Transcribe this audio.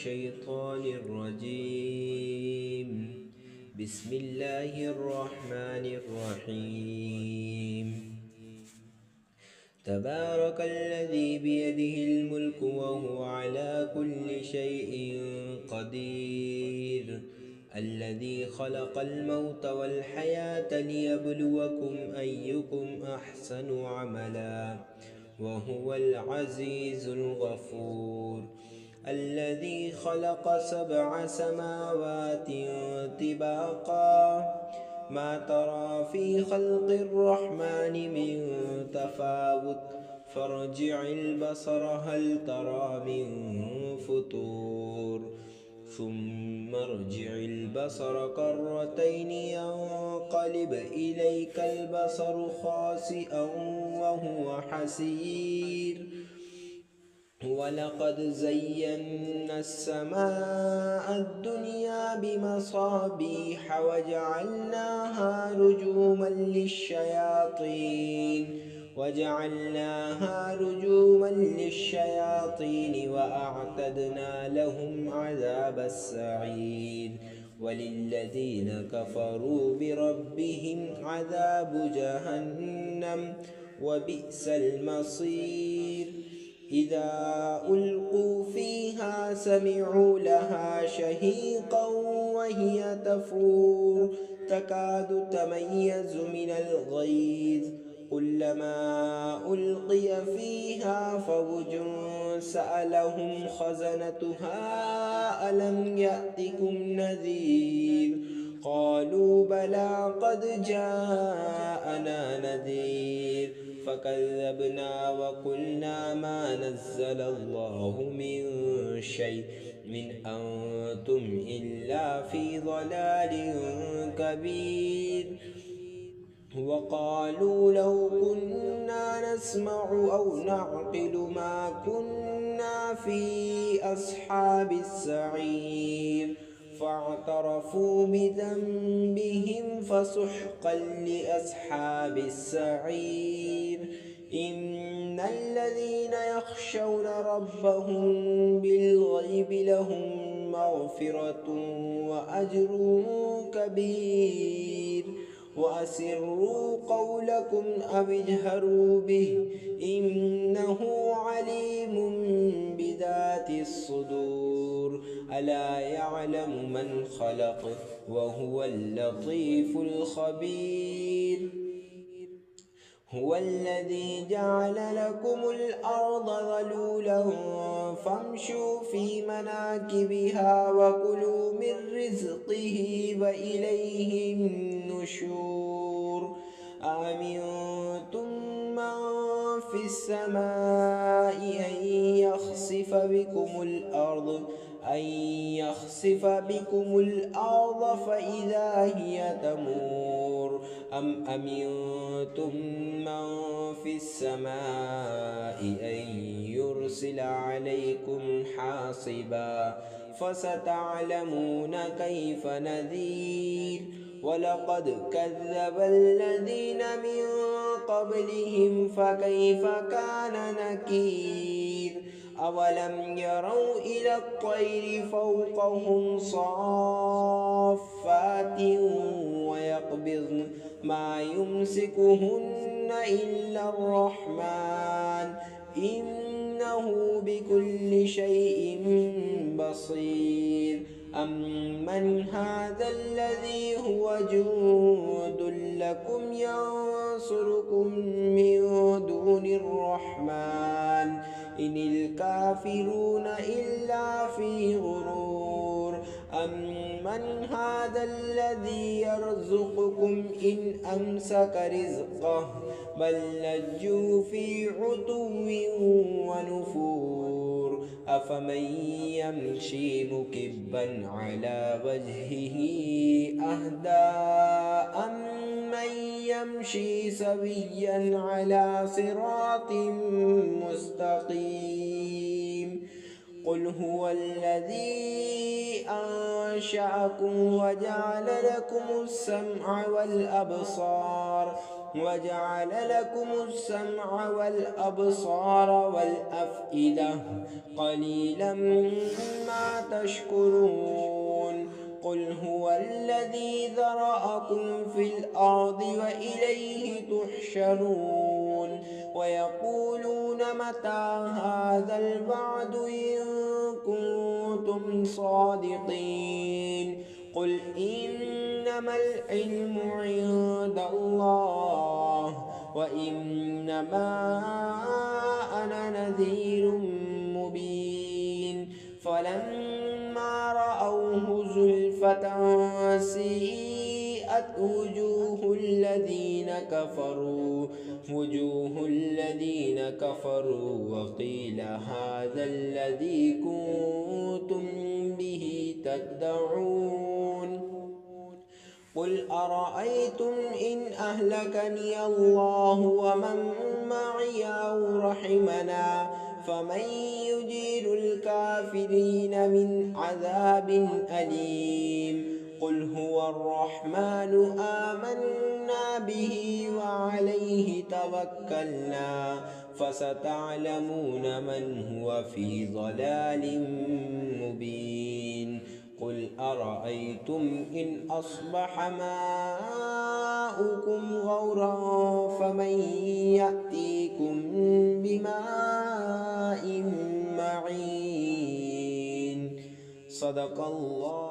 الشيطان الرجيم. بسم الله الرحمن الرحيم. تبارك الذي بيده الملك وهو على كل شيء قدير. الذي خلق الموت والحياة ليبلوكم أيكم أحسن عملا وهو العزيز الغفور. الذي خلق 7 سماوات طباقا ما ترى في خلق الرحمن من تفاوت فارجع البصر هل ترى من فطور ثم ارجع البصر كرتين ينقلب إليك البصر خاسئا وهو حسير. ولقد زينا السماء الدنيا بمصابيح وجعلناها رجوما للشياطين وأعتدنا لهم عذاب السعير. وللذين كفروا بربهم عذاب جهنم وبئس المصير. إذا ألقوا فيها سمعوا لها شهيقا وهي تفور تكاد تميز من الغيظ كلما ألقي فيها فوج سألهم خزنتها ألم يأتكم نذير قالوا بلى قد جاءنا نذير فكذبنا وقلنا ما نزل الله من شيء إن أنتم إلا في ضلال كبير. وقالوا لو كنا نسمع أو نعقل ما كنا في أصحاب السعير فاعترفوا بذنبهم فسحقا لأصحاب السعير. إن الذين يخشون ربهم بالغيب لهم مغفرة وأجر كبير. وأسروا قولكم أو اجهروا به إنه عليم بذات الصدور. ألا يعلم من خلق وهو اللطيف الخبير. هو الذي جعل لكم الأرض ذلولا فامشوا في مناكبها وكلوا من رزقه وإليه النشور. أأمنتم من في السماء أن يخسف بكم الأرض فإذا هي تمور أم أمنتم من في السماء أن يرسل عليكم حاصبا فستعلمون كيف نذير. ولقد كذب الذين من قبلهم فكيف كان نكير. أولم يروا إلى الطير فوقهم صافات ويقبضن ما يمسكهن إلا الرحمن إنه بكل شيء بصير. أمن هذا الذي هو جند لكم ينصركم من دون الرحمن إن الكافرون إلا في غرور. أمن هذا الذي يرزقكم إن أمسك رزقه بل لجوا في عتو ونفور. أفمن يمشي مكبا على وجهه أهدى أمن يمشي سويا على صراط مستقيم. قل هو الذي أنشأكم وجعل لكم السمع والأبصار أفئدة قليلا ما تشكرون قل هو الذي ذرأكم في الأرض وإليه تحشرون ويقولون متى هذا الوعد إن كنتم صادقين قل إنما العلم عند الله وإنما أنا نذير مبين فلما رأوه زلفة سيئت وجوه الذين كفروا وقيل هذا الذي كنتم به تدعون قل أرأيتم إن أهلكني الله ومن معي أو رحمنا فمن يجير الكافرين من عذاب أليم قل هو الرحمن آمنا به وعليه توكلنا فستعلمون من هو في ضلال مبين قل أرأيتم إن أصبح ماؤكم غورا فمن يأتيكم بماء معين صدق الله